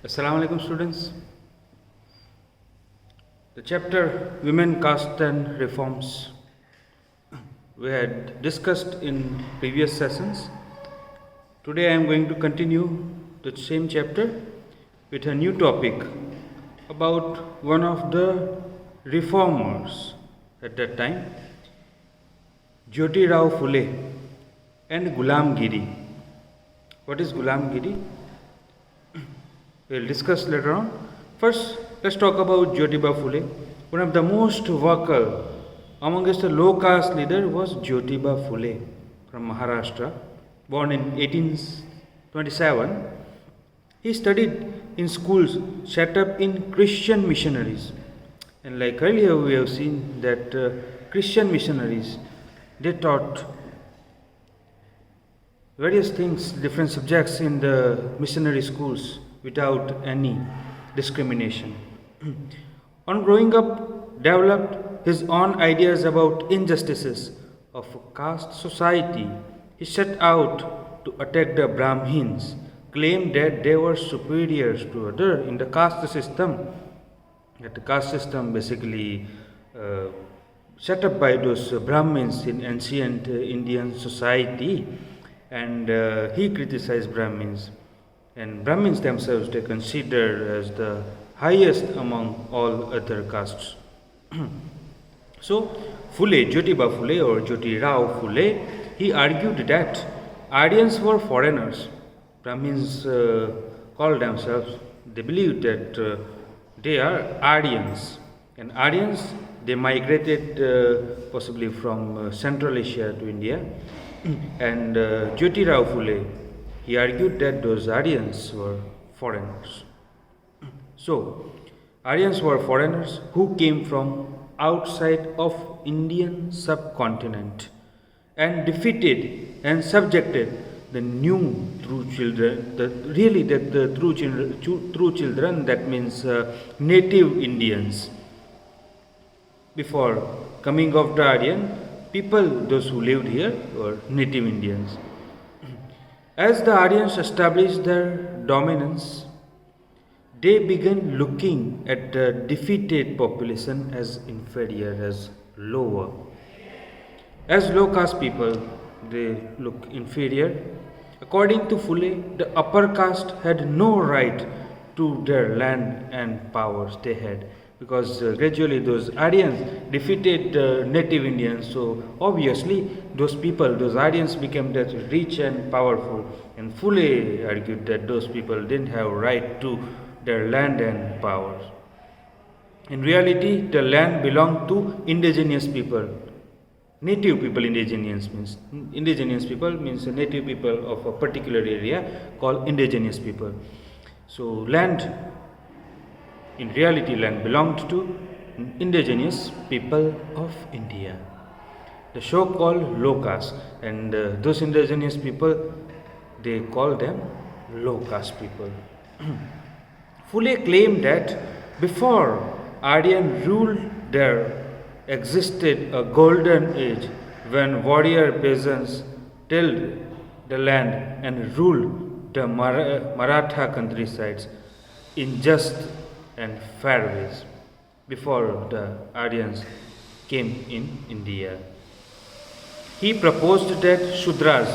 Assalamu alaikum students. The chapter Women, Caste and Reforms we had discussed in previous sessions. Today I am going to continue the same chapter with a new topic about one of the reformers at that time, Jyoti Rao Phule and Ghulam Giri. What is Ghulam Giri? We'll discuss later on. First, let's talk about Jyotiba Phule. One of the most vocal amongst the low caste leader was Jyotiba Phule from Maharashtra, born in 1827. He studied in schools set up in Christian missionaries. And like earlier we have seen that Christian missionaries, they taught various things, different subjects in the missionary schools without any discrimination. On growing up, developed his own ideas about injustices of caste society. He set out to attack the Brahmins, claimed that they were superior to others in the caste system. That the caste system basically set up by those Brahmins in ancient Indian society, and he criticized Brahmins. And Brahmins themselves they considered as the highest among all other castes. So Phule, Jyotiba Phule or Jyoti Rao Phule, he argued that Aryans were foreigners. Brahmins called themselves, they believed that they are Aryans. And Aryans, they migrated possibly from Central Asia to India. And Jyoti Rao Phule, he argued that those Aryans were foreigners. So, Aryans were foreigners who came from outside of Indian subcontinent and defeated and subjected the new true children, the true children, that means native Indians. Before coming of the Aryan, people, those who lived here, were native Indians. As the Aryans established their dominance, they began looking at the defeated population as inferior, as lower. As low caste people, they look inferior. According to Phule, the upper caste had no right to their land and powers they had, because gradually those Aryans defeated native Indians, so obviously those people, those Aryans became that rich and powerful, and Phule argued that those people didn't have right to their land and powers. In reality, the land belonged to indigenous people. Native people, indigenous means native people of a particular area called indigenous people. So land, in reality, land belonged to indigenous people of India. The show called low caste, and those indigenous people, they call them low caste people. Phule claimed that before Aryan rule there existed a golden age when warrior peasants tilled the land and ruled the Maratha countrysides in just and fair ways before the Aryans came in India. He proposed that Shudras,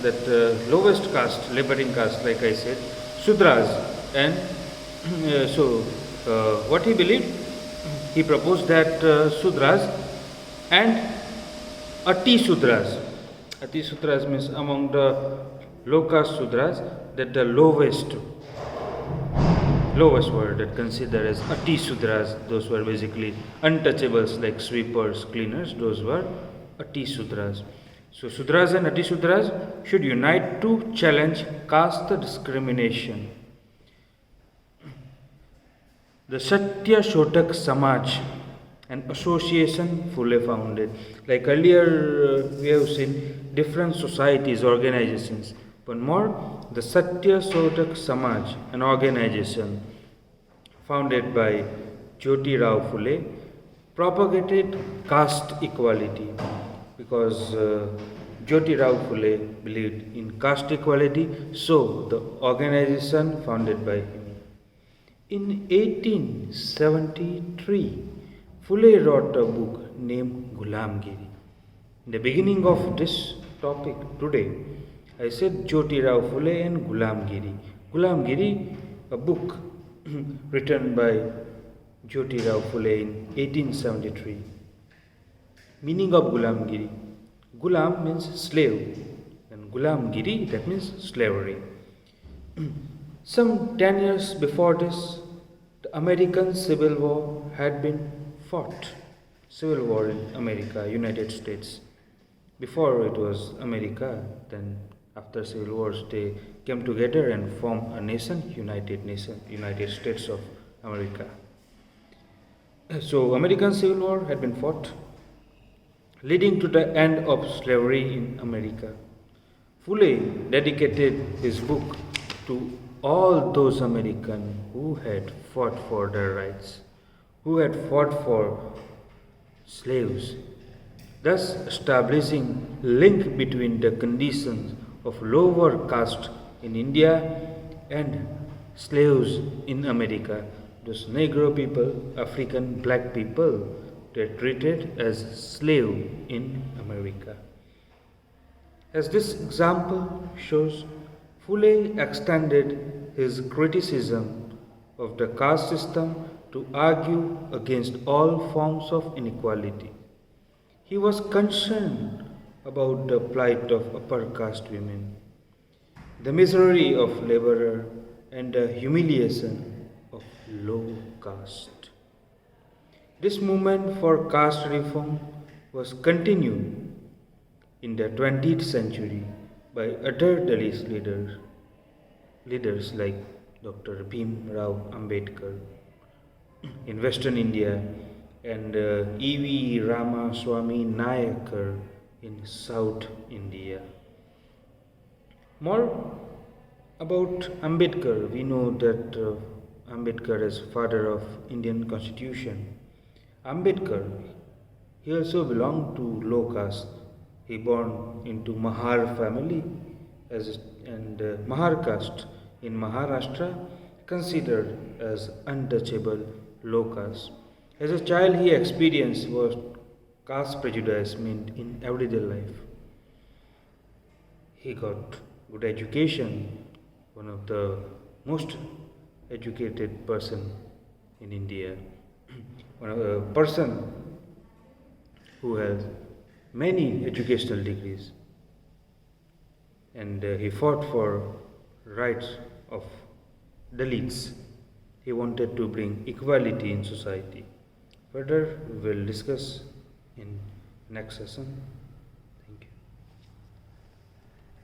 that lowest caste, laboring caste, like I said, Shudras, and what he believed, he proposed that Shudras and Ati Shudras means among the low caste Shudras, that the lowest were that considered as Ati Shudras, those were basically untouchables like sweepers, cleaners, those were Ati Shudras. So Shudras and Ati Shudras should unite to challenge caste discrimination. The Satya Shotak Samaj, an association Phule founded. Like earlier we have seen different societies, organizations, but more the Satya Shotak Samaj, an organization founded by Jyoti Rao Phule, propagated caste equality, because Jyotirao Phule believed in caste equality, so the organization founded by him. In 1873, Phule wrote a book named Ghulamgiri. In the beginning of this topic today, I said Jyotirao Phule and Ghulamgiri. Ghulamgiri, a book written by Jyotirao Phule in 1873. Meaning of Ghulamgiri. Ghulam means slave, and Ghulamgiri, that means slavery. Some 10 years before this, the American Civil War had been fought. Civil War in America, United States. Before it was America, then after Civil Wars they came together and formed a nation, United States of America. So American Civil War had been fought, leading to the end of slavery in America. Phule dedicated his book to all those Americans who had fought for their rights, who had fought for slaves, thus establishing link between the conditions of lower caste in India and slaves in America. Those Negro people, African black people, they are treated as slave in America. As this example shows, Phule extended his criticism of the caste system to argue against all forms of inequality. He was concerned about the plight of upper caste women, the misery of laborer, and the humiliation of low caste. This movement for caste reform was continued in the 20th century by other Dalit leaders like Dr. Bhim Rao Ambedkar in Western India and E.V. Ramaswamy Nayakar in South India. More about Ambedkar, we know that Ambedkar is father of Indian Constitution. Ambedkar, he also belonged to low caste. He born into Mahar family and Mahar caste in Maharashtra considered as untouchable low caste. As a child he experienced what caste prejudice meant in everyday life. He got good education, one of the most educated person in India, one of a person who has many educational degrees, and he fought for rights of Dalits. He wanted to bring equality in society. Further, we will discuss in next session.